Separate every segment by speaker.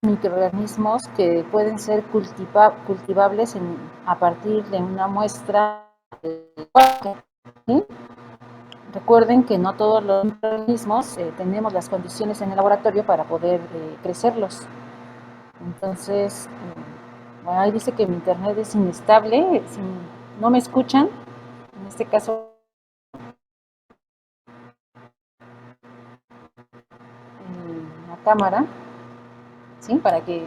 Speaker 1: microorganismos que pueden ser cultivables a partir de una muestra de ¿sí? Recuerden que no todos los microorganismos tenemos las condiciones en el laboratorio para poder crecerlos. Entonces, bueno, ahí dice que mi internet es inestable, si no me escuchan, en este caso la cámara, ¿sí? Para que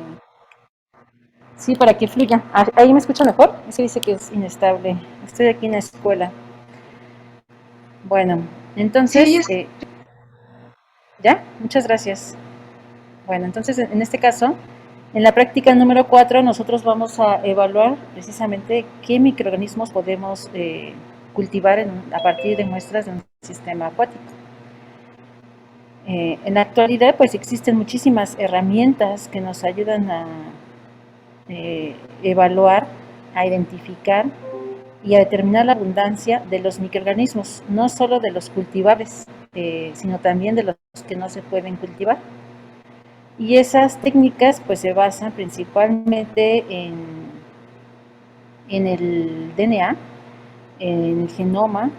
Speaker 1: fluya. Ahí me escucha mejor. Ese dice que es inestable. Estoy aquí en la escuela. Bueno, entonces, ¿ya? Muchas gracias. Bueno, entonces en este caso, en la práctica número 4, nosotros vamos a evaluar precisamente qué microorganismos podemos cultivar a partir de muestras de un sistema acuático. En la actualidad, pues existen muchísimas herramientas que nos ayudan a evaluar, a identificar y a determinar la abundancia de los microorganismos, no solo de los cultivables, sino también de los que no se pueden cultivar. Y esas técnicas pues se basan principalmente en el DNA, en el genoma,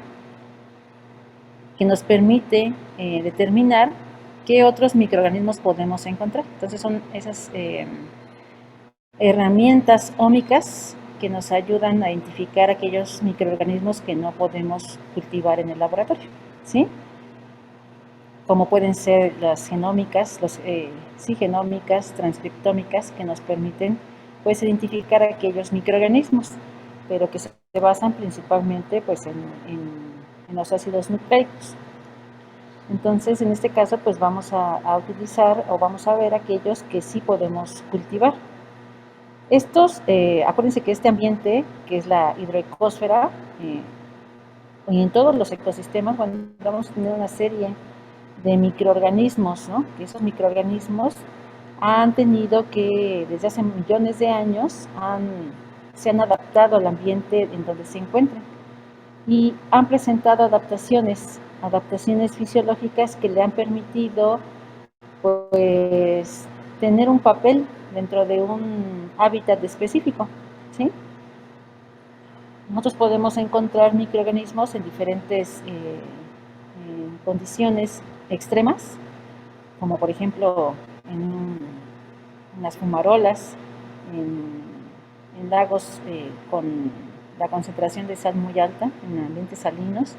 Speaker 1: que nos permite determinar qué otros microorganismos podemos encontrar. Entonces son esas herramientas ómicas que nos ayudan a identificar aquellos microorganismos que no podemos cultivar en el laboratorio, ¿sí? Como pueden ser las genómicas, genómicas, transcriptómicas, que nos permiten pues identificar aquellos microorganismos, pero que se basan principalmente pues en los ácidos nucleicos. Entonces, en este caso, pues vamos a utilizar o vamos a ver aquellos que sí podemos cultivar. Estos, acuérdense que este ambiente, que es la hidroecosfera, y en todos los ecosistemas, bueno, vamos a tener una serie de microorganismos, ¿no? Que esos microorganismos han tenido que, desde hace millones de años, se han adaptado al ambiente en donde se encuentran y han presentado adaptaciones fisiológicas que le han permitido, pues, tener un papel dentro de un hábitat específico, ¿sí? Nosotros podemos encontrar microorganismos en diferentes condiciones extremas, como por ejemplo en las fumarolas, en lagos con la concentración de sal muy alta, en ambientes salinos,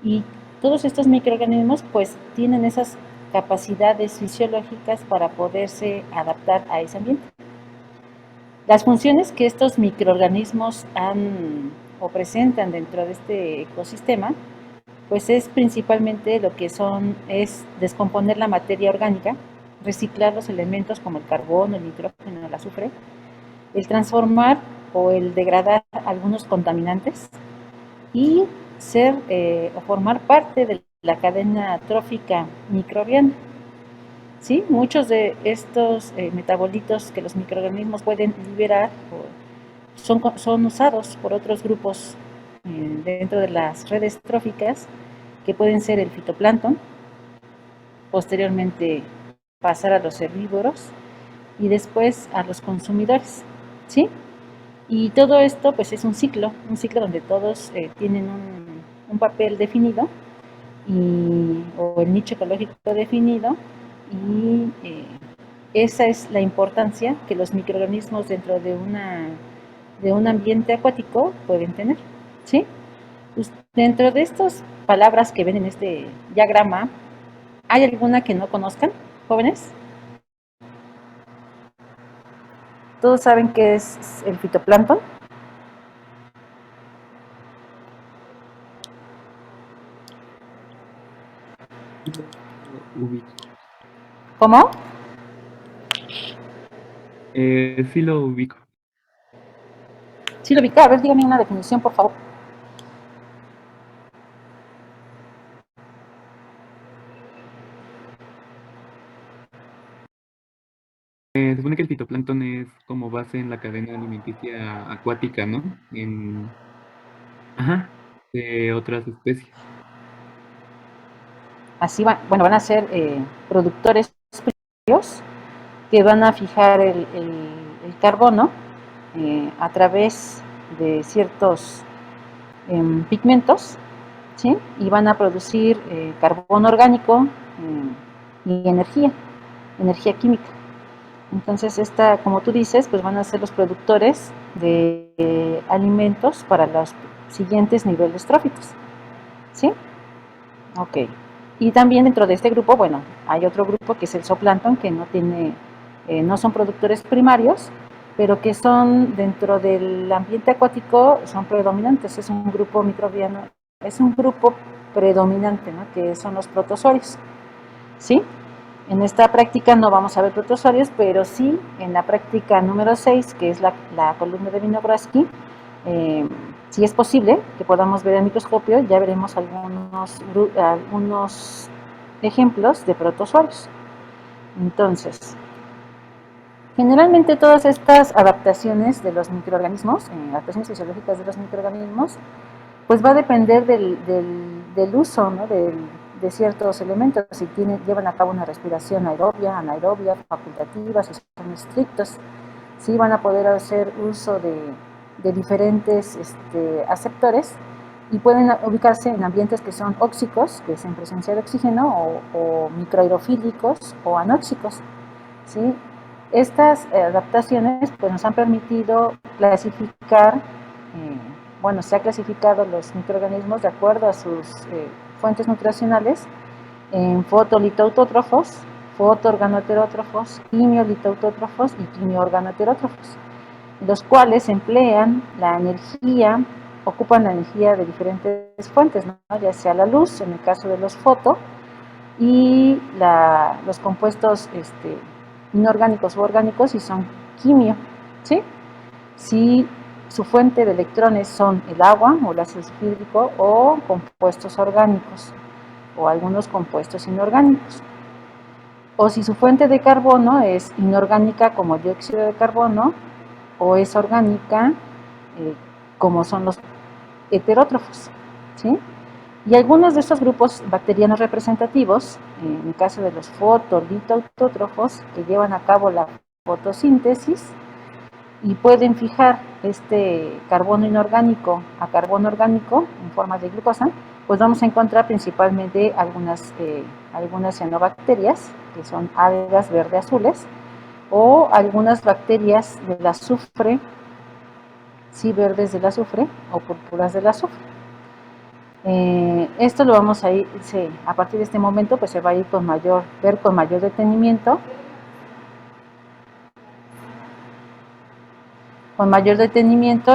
Speaker 1: y todos estos microorganismos pues tienen esas capacidades fisiológicas para poderse adaptar a ese ambiente. Las funciones que estos microorganismos han o presentan dentro de este ecosistema, pues es principalmente lo que es descomponer la materia orgánica, reciclar los elementos como el carbono, el nitrógeno, el azufre, el transformar o el degradar algunos contaminantes y ser o formar parte de la cadena trófica microbiana. ¿Sí? Muchos de estos metabolitos que los microorganismos pueden liberar son usados por otros grupos dentro de las redes tróficas, que pueden ser el fitoplancton, posteriormente pasar a los herbívoros y después a los consumidores, ¿sí? Y todo esto pues es un ciclo donde todos tienen un papel definido o el nicho ecológico definido, y esa es la importancia que los microorganismos dentro de un ambiente acuático pueden tener, ¿sí? Pues dentro de estas palabras que ven en este diagrama, ¿hay alguna que no conozcan, jóvenes? ¿Todos saben qué es el fitoplancton?
Speaker 2: Ubico.
Speaker 1: ¿Cómo?
Speaker 2: Sí lo ubico.
Speaker 1: Sí lo ubica. A ver, dígame una definición, por favor.
Speaker 2: Se supone que el fitoplancton es como base en la cadena alimenticia acuática, ¿no? Ajá, de otras especies.
Speaker 1: Así van a ser productores primarios que van a fijar el carbono a través de ciertos pigmentos, ¿sí? Y van a producir carbono orgánico y energía química. Entonces, como tú dices, pues van a ser los productores de alimentos para los siguientes niveles tróficos, ¿sí? Ok. Y también dentro de este grupo, bueno, hay otro grupo que es el zooplancton, que no son productores primarios, pero que son dentro del ambiente acuático, son predominantes. Es un grupo microbiano, es un grupo predominante, ¿no? Que son los protozoarios, ¿sí? En esta práctica no vamos a ver protozoarios, pero sí en la práctica número 6, que es la columna de Winogrodsky, si es posible que podamos ver el microscopio, ya veremos algunos ejemplos de protozoarios. Entonces, generalmente todas estas adaptaciones de los microorganismos, adaptaciones fisiológicas de los microorganismos, pues va a depender del uso, ¿no? de ciertos elementos, si llevan a cabo una respiración aerobia, anaerobia, facultativa, si son estrictos, sí van a poder hacer uso de diferentes aceptores y pueden ubicarse en ambientes que son óxicos, que es en presencia de oxígeno, o microaerofílicos o anóxicos, ¿sí? Estas adaptaciones pues, nos han permitido clasificar, bueno, se ha clasificado los microorganismos de acuerdo a sus fuentes nutricionales en fotolitautótrofos, fotoorganoheterótrofos, quimiolitautótrofos y quimioorganoheterótrofos, los cuales emplean la energía, ocupan la energía de diferentes fuentes, ¿no? Ya sea la luz, en el caso de los foto, y los compuestos inorgánicos u orgánicos y son quimio, ¿sí? Si su fuente de electrones son el agua o el ácido sulfúrico o compuestos orgánicos o algunos compuestos inorgánicos. O si su fuente de carbono es inorgánica como el dióxido de carbono o es orgánica como son los heterótrofos, ¿sí? Y algunos de estos grupos bacterianos representativos, en el caso de los fotolitautótrofos, que llevan a cabo la fotosíntesis y pueden fijar este carbono inorgánico a carbono orgánico en forma de glucosa, pues vamos a encontrar principalmente algunas cianobacterias, que son algas verde-azules, o algunas bacterias del azufre, sí, verdes del azufre o púrpuras del azufre. Esto lo vamos a ir, a partir de este momento, pues se va a ir ver con mayor detenimiento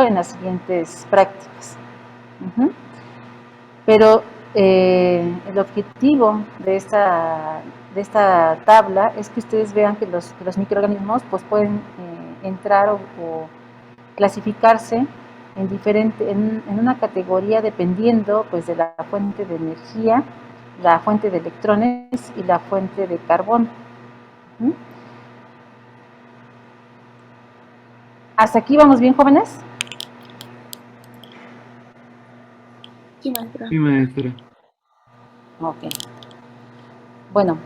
Speaker 1: en las siguientes prácticas. Pero el objetivo de esta tabla es que ustedes vean que los microorganismos pues, pueden entrar o clasificarse en una categoría dependiendo pues, de la fuente de energía, la fuente de electrones y la fuente de carbono. ¿Hasta aquí vamos bien, jóvenes?
Speaker 3: Sí, maestra.
Speaker 2: Sí, maestra.
Speaker 1: Ok. Bueno.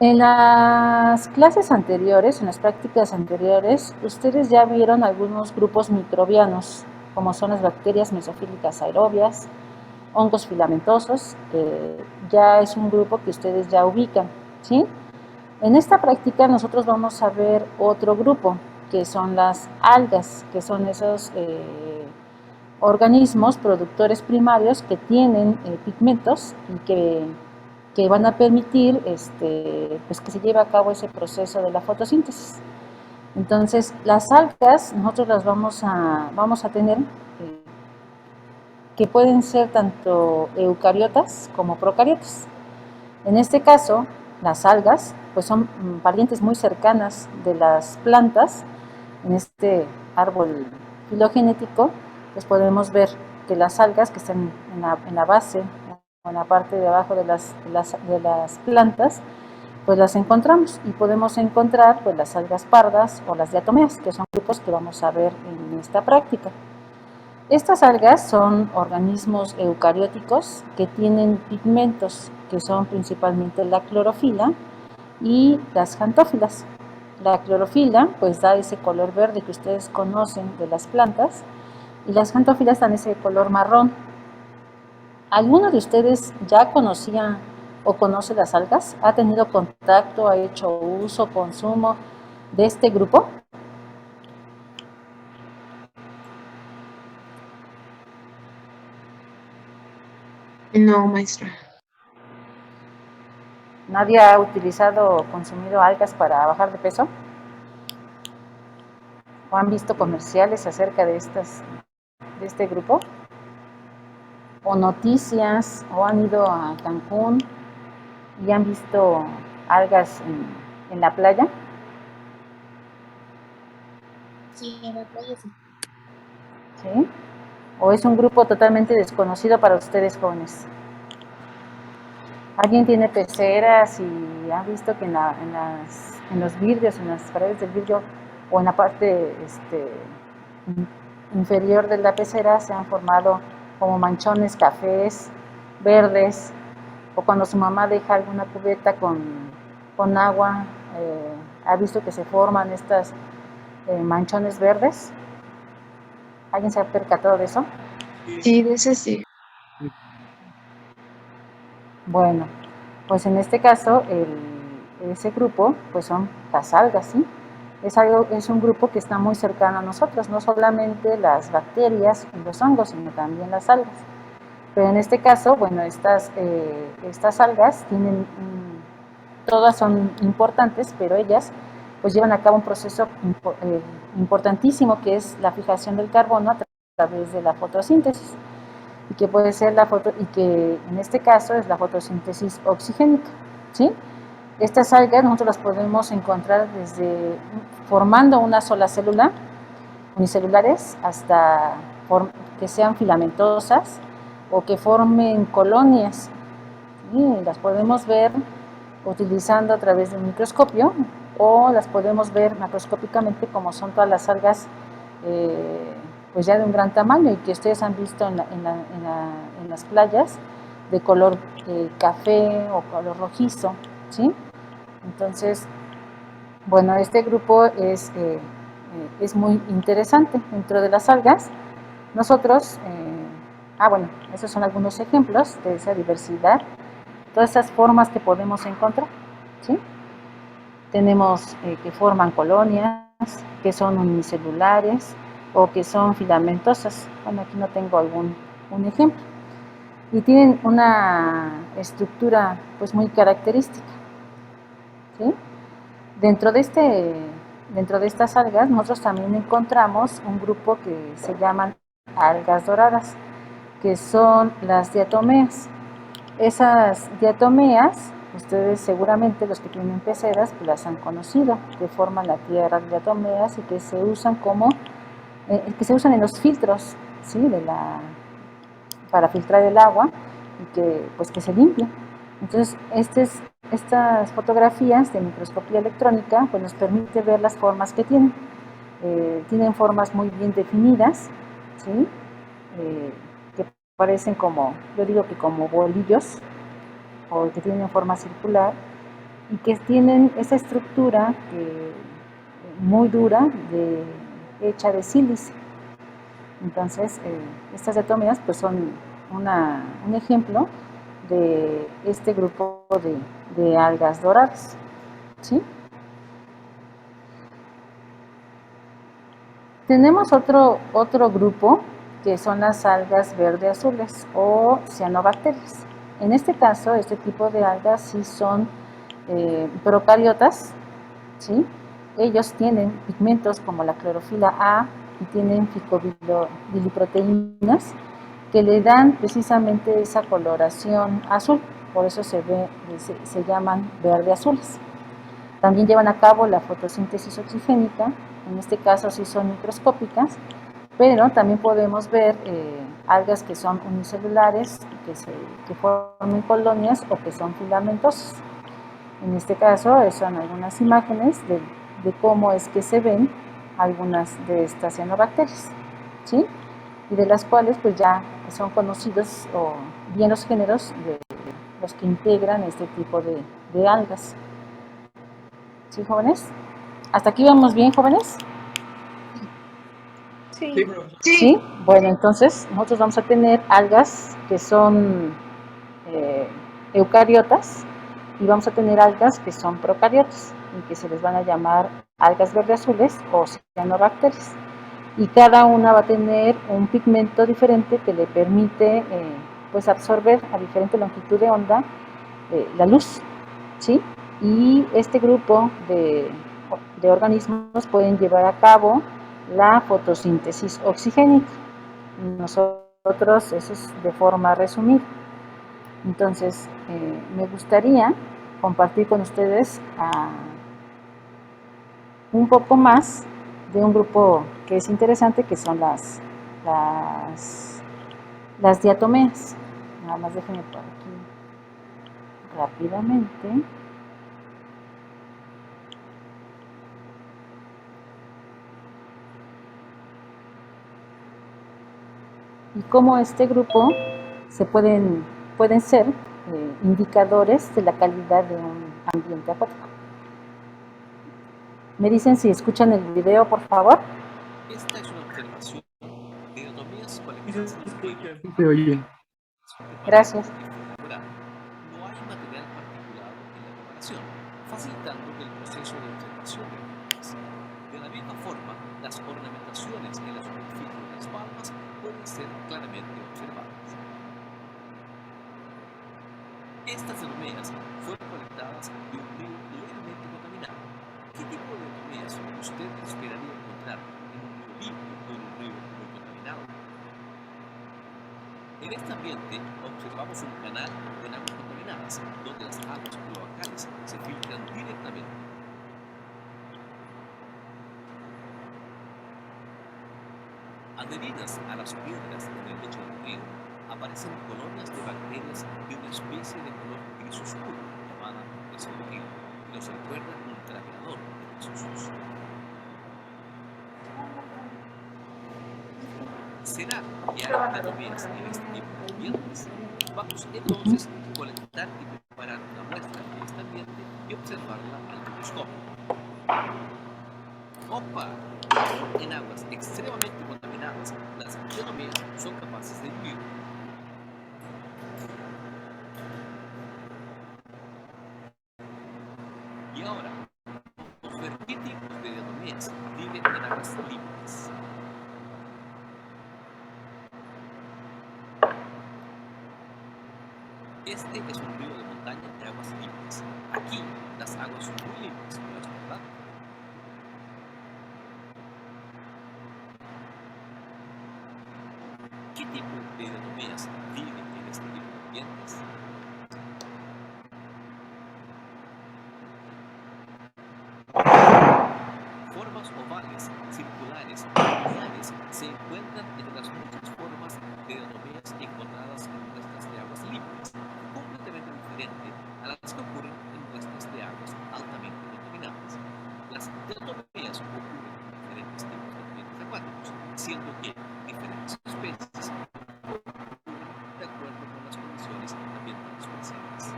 Speaker 1: En las clases anteriores, en las prácticas anteriores, ustedes ya vieron algunos grupos microbianos, como son las bacterias mesofílicas aerobias, hongos filamentosos, que ya es un grupo que ustedes ya ubican, ¿sí? En esta práctica nosotros vamos a ver otro grupo, que son las algas, que son esos organismos productores primarios que tienen pigmentos y que van a permitir pues que se lleve a cabo ese proceso de la fotosíntesis. Entonces, las algas nosotros las vamos a tener que pueden ser tanto eucariotas como procariotas. En este caso, las algas pues son parientes muy cercanas de las plantas. En este árbol filogenético, pues podemos ver que las algas que están en la base, en la parte de abajo de las plantas, pues las encontramos y podemos encontrar pues las algas pardas o las diatomeas, que son grupos que vamos a ver en esta práctica. Estas algas son organismos eucarióticos que tienen pigmentos, que son principalmente la clorofila y las xantófilas. La clorofila pues da ese color verde que ustedes conocen de las plantas y las xantófilas dan ese color marrón. ¿Alguno de ustedes ya conocía o conoce las algas? ¿Ha tenido contacto, ha hecho uso, consumo de este grupo?
Speaker 3: No, maestra.
Speaker 1: ¿Nadie ha utilizado o consumido algas para bajar de peso? ¿O han visto comerciales acerca de este grupo? ¿O noticias? ¿O han ido a Cancún y han visto algas en la playa?
Speaker 3: Sí, en la playa sí.
Speaker 1: ¿Sí? ¿O es un grupo totalmente desconocido para ustedes jóvenes? ¿Alguien tiene peceras y ha visto que en los vidrios, en las paredes del vidrio o en la parte inferior de la pecera se han formado como manchones cafés, verdes, o cuando su mamá deja alguna cubeta con agua, ha visto que se forman estas manchones verdes? ¿Alguien se ha percatado de eso?
Speaker 3: Sí, de ese sí.
Speaker 1: Bueno, pues en este caso ese grupo pues son las algas, ¿sí? Es un grupo que está muy cercano a nosotros, no solamente las bacterias y los hongos, sino también las algas. Pero en este caso, bueno, estas algas tienen, todas son importantes, pero ellas pues llevan a cabo un proceso importantísimo que es la fijación del carbono a través de la fotosíntesis y que puede ser y que en este caso es la fotosíntesis oxigénica, ¿sí? Estas algas nosotros las podemos encontrar desde formando una sola célula, unicelulares, hasta que sean filamentosas o que formen colonias. Y las podemos ver utilizando a través de un microscopio o las podemos ver macroscópicamente como son todas las algas pues ya de un gran tamaño y que ustedes han visto en las playas de color café o color rojizo, ¿sí? Entonces, bueno, este grupo es muy interesante. Dentro de las algas, nosotros, bueno, esos son algunos ejemplos de esa diversidad, todas esas formas que podemos encontrar, ¿sí? Tenemos que forman colonias, que son unicelulares o que son filamentosas. Bueno, aquí no tengo un ejemplo. Y tienen una estructura pues muy característica, ¿sí? Dentro de estas algas nosotros también encontramos un grupo que se llaman algas doradas, que son las diatomeas. Esas diatomeas, ustedes seguramente los que tienen peceras pues las han conocido, que forman la tierra de diatomeas y que se usan en los filtros, ¿sí? Para filtrar el agua y que se limpia. Entonces, estas fotografías de microscopía electrónica pues nos permite ver las formas que tienen. Tienen formas muy bien definidas, ¿sí? Que parecen como, yo digo que como bolillos, o que tienen forma circular, y que tienen esa estructura muy dura, hecha de sílice. Entonces, estas diatomeas pues son un ejemplo de este grupo de algas doradas, ¿sí? Tenemos otro grupo que son las algas verde azules o cianobacterias. En este caso, este tipo de algas sí son procariotas, ¿sí? Ellos tienen pigmentos como la clorofila A y tienen ficodiliproteínas que le dan precisamente esa coloración azul, por eso se llaman verde azules. También llevan a cabo la fotosíntesis oxigénica, en este caso sí son microscópicas, pero también podemos ver algas que son unicelulares, que forman colonias o que son filamentosas. En este caso son algunas imágenes de cómo es que se ven algunas de estas cianobacterias, ¿sí? Y de las cuales pues ya son conocidos o bien los géneros de los que integran este tipo de algas. ¿Sí, jóvenes? ¿Hasta aquí vamos bien, jóvenes?
Speaker 3: Sí.
Speaker 1: Sí. Bueno, entonces nosotros vamos a tener algas que son eucariotas y vamos a tener algas que son procariotas y que se les van a llamar algas verde azules o cianobacterias. Y cada una va a tener un pigmento diferente que le permite pues absorber a diferente longitud de onda la luz, ¿sí? Y este grupo de organismos pueden llevar a cabo la fotosíntesis oxigénica. Nosotros, eso es de forma resumida. Entonces, me gustaría compartir con ustedes un poco más de un grupo que es interesante, que son las diatomeas. Nada más déjenme por aquí rápidamente. Y cómo este grupo pueden ser indicadores de la calidad de un ambiente acuático. ¿Me dicen si escuchan el video, por favor?
Speaker 4: Esta es una observación de diatomeas colectivas.
Speaker 2: Sí se oye.
Speaker 1: Gracias.
Speaker 4: No hay material particulado en la preparación, facilitando el proceso de observación de diatomeas. De la misma forma, las ornamentaciones en la superficie de las palmas pueden ser claramente observadas. Estas diatomeas fueron colectadas de un río levemente contaminado. ¿Qué tipo de diatomeas usted esperaría encontrar en un río limpio o en un río muy contaminado? En este ambiente observamos un canal con aguas contaminadas, donde las aguas cloacales se filtran directamente. Adheridas a las piedras en el lecho del río, aparecen colonias de bacterias de una especie de color gris oscuro llamada Plasmodium, que nos recuerda un trapeador de pisos sucios. ¿Será que hay diatomeas en este tipo de ambientes? Vamos entonces a colectar y preparar una muestra de este ambiente y observarla al microscopio. ¡Opa! En aguas extremadamente contaminadas, las diatomeas son capaces de vivir. Y ahora, vamos a ver qué tipos de diatomeas viven en aguas limpias. Este es un río de montaña de aguas limpias. Aquí las aguas son muy limpias, ¿no es verdad? ¿Qué tipo de diatomeas viven en este tipo de ambientes? Formas ovales, circulares y lineares se encuentran entre las muchas formas de diatomeas encontradas en muestras de aguas limpias, completamente diferente a las que ocurren en muestras de aguas altamente contaminadas. Las diatomeas ocurren en diferentes tipos de ambientes acuáticos, siendo que diferentes especies ocurren de acuerdo con las condiciones ambientales presentes.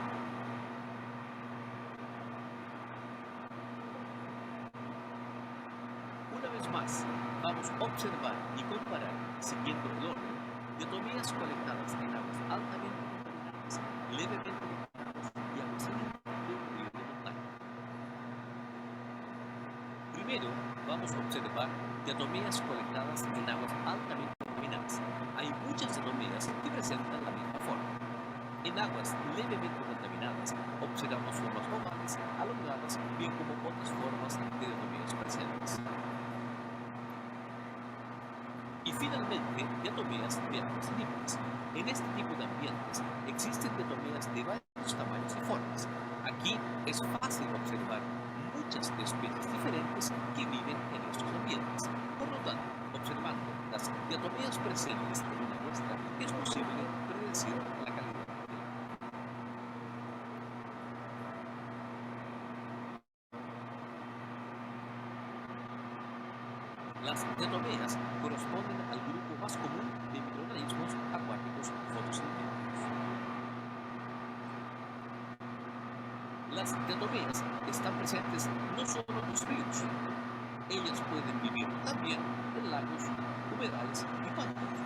Speaker 4: Una vez más, vamos a observar y comparar, siguiendo el orden, diatomeas colectadas en aguas altamente contaminadas, levemente contaminadas y aguas limpias de un río de montaña. Primero, vamos a observar diatomeas colectadas en aguas altamente contaminadas. Hay muchas diatomeas que presentan la misma forma. En aguas levemente contaminadas, observamos formas ovales, alongadas, bien como otras formas de diatomeas presentes. Y finalmente, diatomeas de aguas limpias. En este tipo de ambientes existen diatomeas de varios tamaños y formas. Aquí es fácil observar muchas especies diferentes que viven en estos ambientes. Por lo tanto, observando las diatomeas presentes en una muestra, es posible predecir la calidad del agua. Las diatomeas corresponden al grupo más común de microorganismos acuáticos fotosintéticos. Las diatomeas están presentes no solo en los ríos, ellas pueden vivir también en lagos, humedales y pantanos.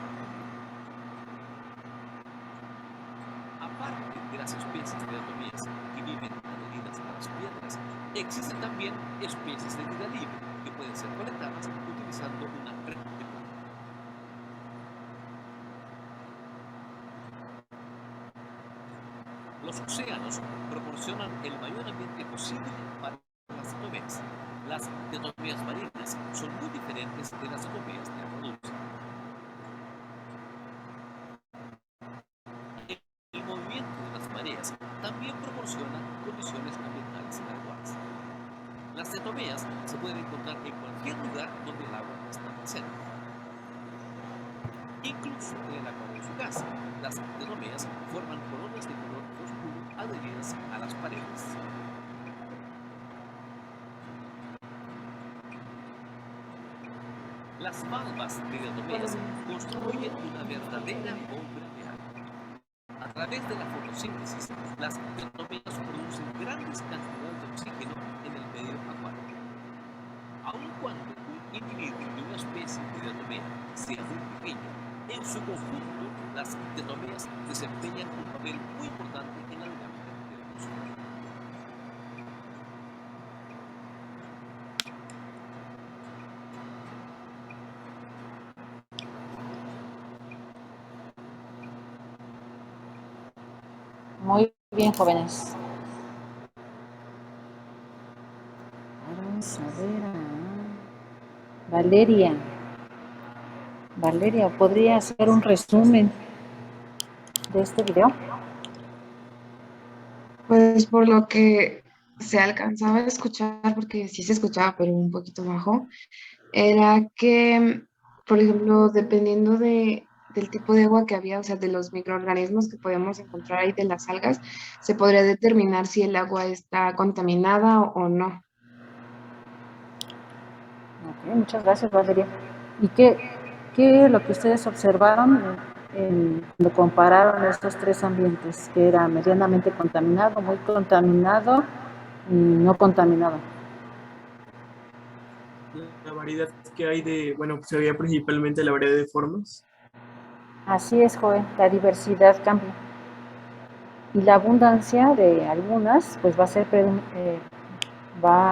Speaker 4: Aparte de las especies de diatomeas que viven adheridas a las piedras, existen también especies de vida libre que pueden ser conectadas utilizando una red de púa. Los océanos proporcionan el mayor ambiente posible para las diatomeas. Las diatomeas marinas son muy diferentes de las diatomeas de agua dulce. El movimiento de las mareas también proporciona condiciones ambientales adecuadas. Las diatomeas se pueden encontrar en cualquier lugar donde el agua está presente. Incluso en el agua de su casa, las diatomeas forman colonias de color oscuro adheridas a las paredes. Las valvas de diatomeas construyen una verdadera bomba de agua. A través de la fotosíntesis, las diatomeas producen grandes cantidades de oxígeno en el medio acuático. Aun cuando un individuo de una especie de diatomea sea muy pequeño, en su conjunto las diatomeas desempeñan un papel muy importante en la dinámica del ecosistema.
Speaker 1: Muy bien, jóvenes. Vamos a ver a Valeria. Valeria, ¿podría hacer un resumen de este video?
Speaker 3: Pues por lo que se alcanzaba a escuchar, porque sí se escuchaba, pero un poquito bajo, era que, por ejemplo, dependiendo del tipo de agua que había, o sea, de los microorganismos que podemos encontrar ahí de las algas, se podría determinar si el agua está contaminada o no.
Speaker 1: Ok, muchas gracias, Valeria. ¿Y qué lo que ustedes observaron cuando compararon estos tres ambientes, que era medianamente contaminado, muy contaminado y no contaminado?
Speaker 5: La variedad que hay bueno, se veía principalmente la variedad de formas.
Speaker 1: Así es, joven, la diversidad cambia. Y la abundancia de algunas, pues va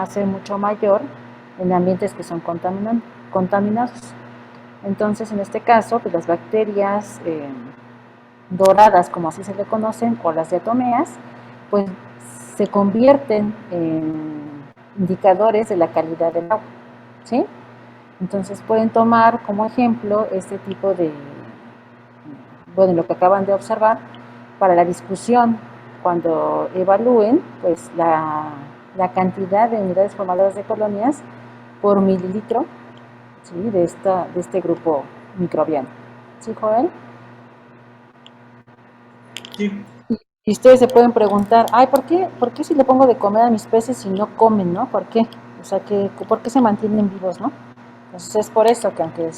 Speaker 1: a ser mucho mayor en ambientes que son contaminados. Entonces, en este caso, pues las bacterias doradas, como así se le conocen, o las diatomeas, pues se convierten en indicadores de la calidad del agua, ¿sí? Entonces pueden tomar como ejemplo este tipo de, bueno, lo que acaban de observar, para la discusión cuando evalúen pues la cantidad de unidades formadoras de colonias por mililitro, ¿sí? de este grupo microbiano. ¿Sí, Joel?
Speaker 5: Sí.
Speaker 1: Y ustedes se pueden preguntar, ay, ¿por qué si le pongo de comer a mis peces y no comen, no? ¿Por qué? O sea, ¿por qué se mantienen vivos, no? Entonces es por eso que aunque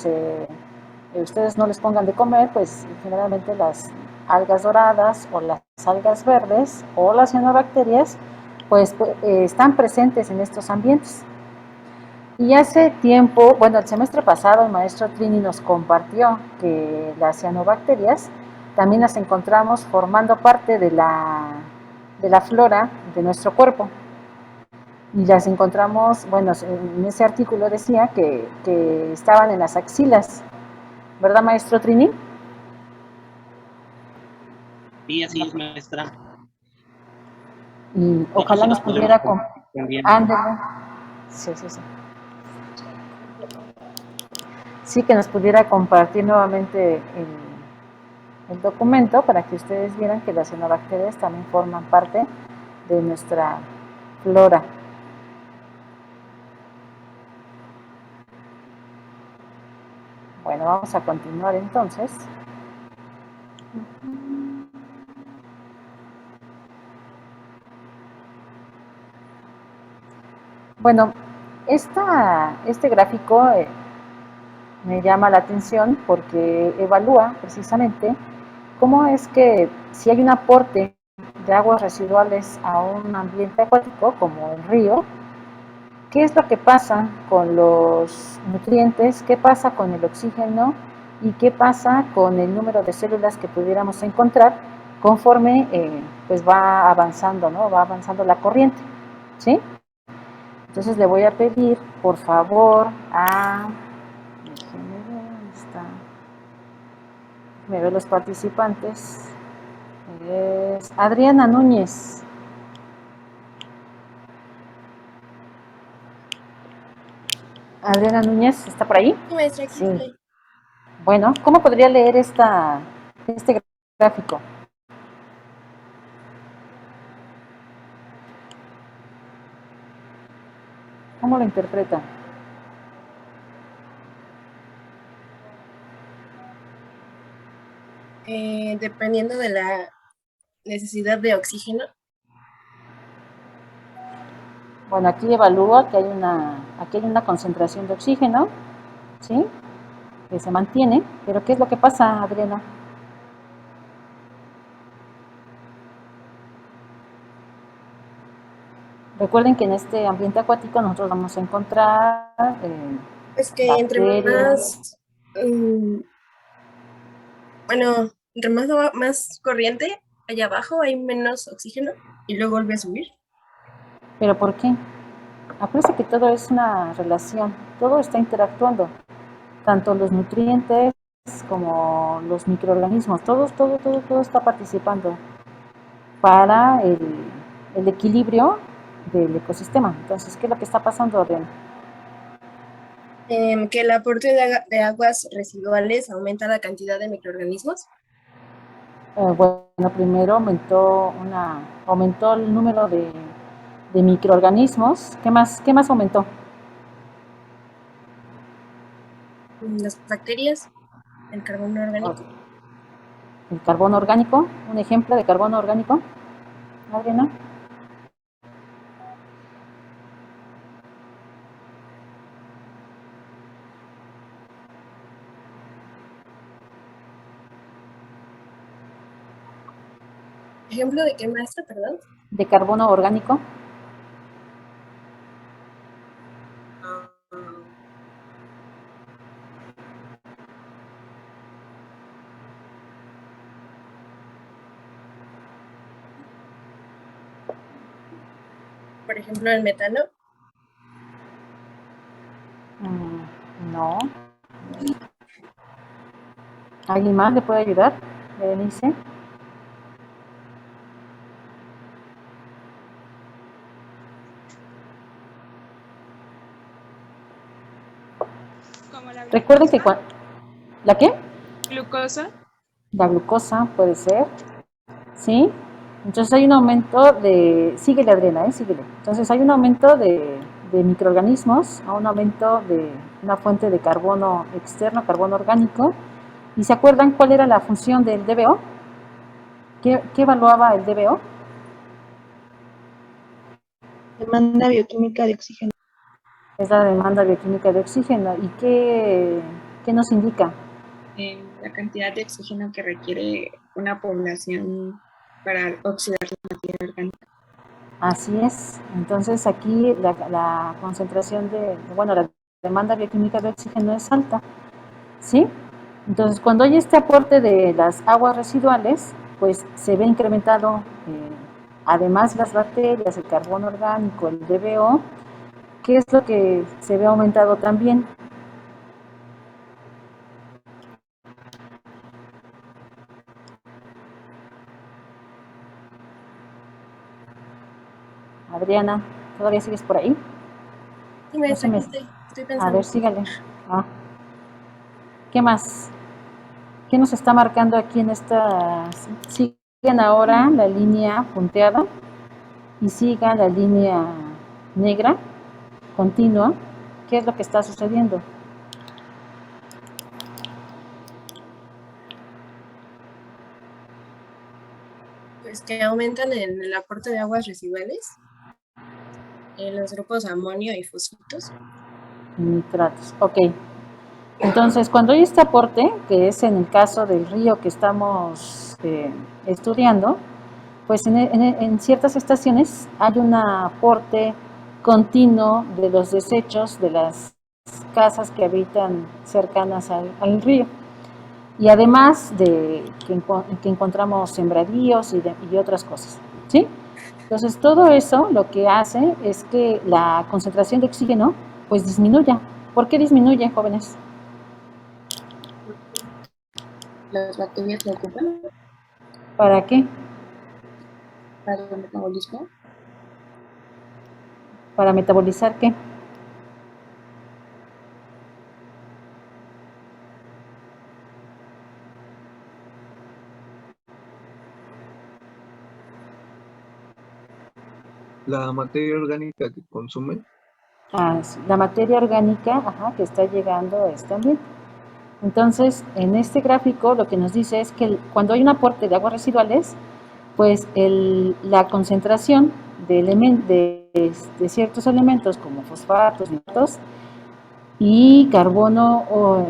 Speaker 1: ustedes no les pongan de comer, pues generalmente las algas doradas o las algas verdes o las cianobacterias, pues están presentes en estos ambientes. Y hace tiempo, bueno, el semestre pasado el maestro Trini nos compartió que las cianobacterias también las encontramos formando parte de la flora de nuestro cuerpo. Y las encontramos, bueno, en ese artículo decía que estaban en las axilas, ¿verdad, maestro Trini?
Speaker 6: Sí, así es, maestra.
Speaker 1: Y ojalá nos pudiera ándale. Sí. Sí, que nos pudiera compartir nuevamente el documento para que ustedes vieran que las cianobacterias también forman parte de nuestra flora. Bueno, vamos a continuar entonces. Bueno, este gráfico me llama la atención porque evalúa precisamente cómo es que si hay un aporte de aguas residuales a un ambiente acuático como el río, ¿qué es lo que pasa con los nutrientes? ¿Qué pasa con el oxígeno? ¿Y qué pasa con el número de células que pudiéramos encontrar conforme pues va avanzando, ¿no? Va avanzando la corriente, ¿sí? Entonces le voy a pedir, por favor, déjenme ver, ¿dónde está? Me veo los participantes. Es Adriana Núñez. Adriana Núñez, ¿está por ahí?
Speaker 7: Sí, maestra, aquí
Speaker 1: Sí.
Speaker 7: estoy.
Speaker 1: Bueno, ¿cómo podría leer este gráfico? ¿Cómo lo interpreta?
Speaker 7: Dependiendo de la necesidad de oxígeno.
Speaker 1: Bueno, aquí evalúa que aquí hay una concentración de oxígeno, ¿sí? Que se mantiene, pero ¿qué es lo que pasa, Adriana? Recuerden que en este ambiente acuático nosotros vamos a encontrar
Speaker 7: Es que entre
Speaker 1: bacterias.
Speaker 7: más corriente allá abajo hay menos oxígeno y luego vuelve a subir.
Speaker 1: ¿Pero por qué? Acuérdense que todo es una relación, todo está interactuando, tanto los nutrientes como los microorganismos, todo está participando para el equilibrio del ecosistema. Entonces, ¿qué es lo que está pasando, Adriana?
Speaker 7: Que el aporte de aguas residuales aumenta la cantidad de microorganismos.
Speaker 1: Bueno, primero aumentó el número de microorganismos. ¿Qué más aumentó?
Speaker 7: Las bacterias, el carbono orgánico.
Speaker 1: El carbono orgánico, un ejemplo de carbono orgánico, Adriana.
Speaker 7: ¿Ejemplo de qué, maestra? Perdón.
Speaker 1: De carbono orgánico.
Speaker 7: Por ejemplo, el metano.
Speaker 1: No. ¿Alguien más le puede ayudar? Berenice.
Speaker 8: Como la
Speaker 1: Recuerden que ¿la qué?
Speaker 8: glucosa.
Speaker 1: La glucosa puede ser, ¿sí? Entonces hay un aumento síguele Adriana, síguele. Entonces hay un aumento de microorganismos, a un aumento de una fuente de carbono externo, carbono orgánico. ¿Y se acuerdan cuál era la función del DBO? ¿Qué evaluaba el DBO?
Speaker 9: Demanda bioquímica de oxígeno.
Speaker 1: Es la demanda bioquímica de oxígeno. ¿Y qué nos indica?
Speaker 9: La cantidad de oxígeno que requiere una población para oxidar la materia orgánica.
Speaker 1: Así es. Entonces aquí la concentración la demanda bioquímica de oxígeno es alta, ¿sí? Entonces cuando hay este aporte de las aguas residuales, pues se ve incrementado, además las bacterias, el carbono orgánico, el DBO, ¿qué es lo que se ve aumentado también? Adriana, ¿todavía sigues por ahí?
Speaker 7: Sí, maestra,
Speaker 1: No
Speaker 7: aquí
Speaker 1: se
Speaker 7: estoy
Speaker 1: A
Speaker 7: pensando.
Speaker 1: ver, sígale. ¿Qué más? ¿Qué nos está marcando aquí en esta? Siguen ahora la línea punteada y siga la línea negra continua. ¿Qué es lo que está sucediendo?
Speaker 7: Pues que aumentan el aporte de aguas residuales en los grupos amonio y fosfitos.
Speaker 1: Nitratos, ok. Entonces, cuando hay este aporte, que es en el caso del río que estamos estudiando, pues en ciertas estaciones hay un aporte continuo de los desechos de las casas que habitan cercanas al río. Y además de que encontramos sembradíos y otras cosas, ¿sí? Entonces, todo eso lo que hace es que la concentración de oxígeno, pues, disminuya. ¿Por qué disminuye, jóvenes?
Speaker 9: Las bacterias lo ocupan
Speaker 1: ¿Para qué?
Speaker 9: para el metabolismo.
Speaker 1: ¿Para metabolizar qué?
Speaker 8: La materia orgánica que consumen.
Speaker 1: Sí, la materia orgánica, que está llegando a este ambiente. Entonces, en este gráfico lo que nos dice es que cuando hay un aporte de aguas residuales, pues la concentración de ciertos elementos como fosfatos, nitratos y carbono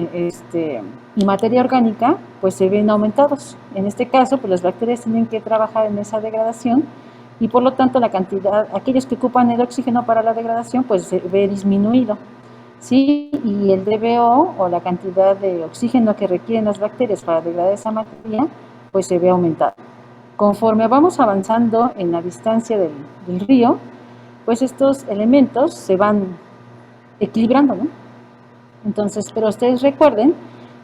Speaker 1: y materia orgánica, pues se ven aumentados. En este caso, pues las bacterias tienen que trabajar en esa degradación y por lo tanto la cantidad, aquellos que ocupan el oxígeno para la degradación, pues se ve disminuido. ¿Sí? Y el DBO o la cantidad de oxígeno que requieren las bacterias para degradar esa materia, pues se ve aumentado. Conforme vamos avanzando en la distancia del río, pues estos elementos se van equilibrando, ¿no? Entonces, pero ustedes recuerden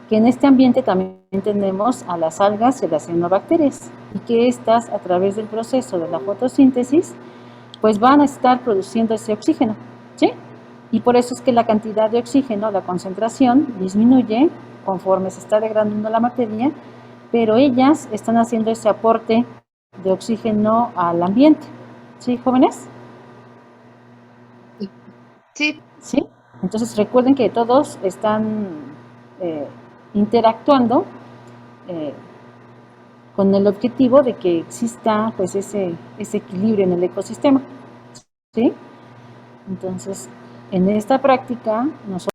Speaker 1: que en este ambiente también tenemos a las algas y las cianobacterias y que estas, a través del proceso de la fotosíntesis, pues van a estar produciendo ese oxígeno, ¿sí? Y por eso es que la cantidad de oxígeno, la concentración, disminuye conforme se está degradando la materia, pero ellas están haciendo ese aporte de oxígeno al ambiente. ¿Sí, jóvenes?
Speaker 3: Sí.
Speaker 1: ¿Sí? Entonces recuerden que todos están interactuando con el objetivo de que exista pues ese equilibrio en el ecosistema. ¿Sí? Entonces, en esta práctica nosotros